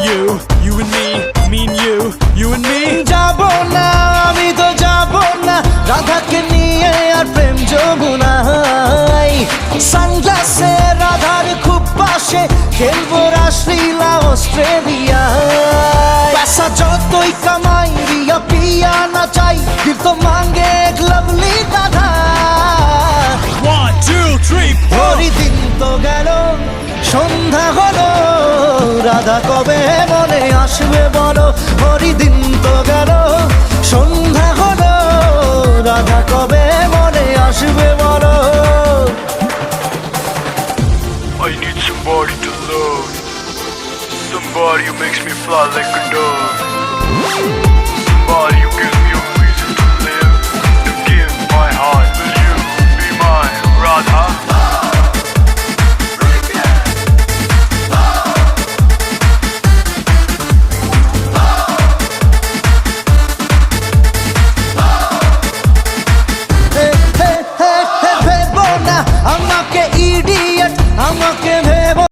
you and me and you and me. যাব না আমি তো যাব না রাধাকে নিয়ে আর প্রেম যমুনায় সানগ্লাসে রাধার খুব পাশে খেলবো রাসলীলা অস্ট্রেলিয়ায় पैसा যতই কামাই রিয়া পিয়া না চাই দিল তো মাঙ্গে এক লাভলি দাদা 1, 2, 3, 4. হরি দিন তো গেল সন্ধ্যা হলো রাধা কবে মনে আসবে বলো হরি দিন তো গেল সন্ধ্যা হলো রাধা কবে মনে আসবে বলো I need somebody to love, somebody who makes me fly like a dove, somebody who gives me a reason to live, to give my heart. Will you be my Radha?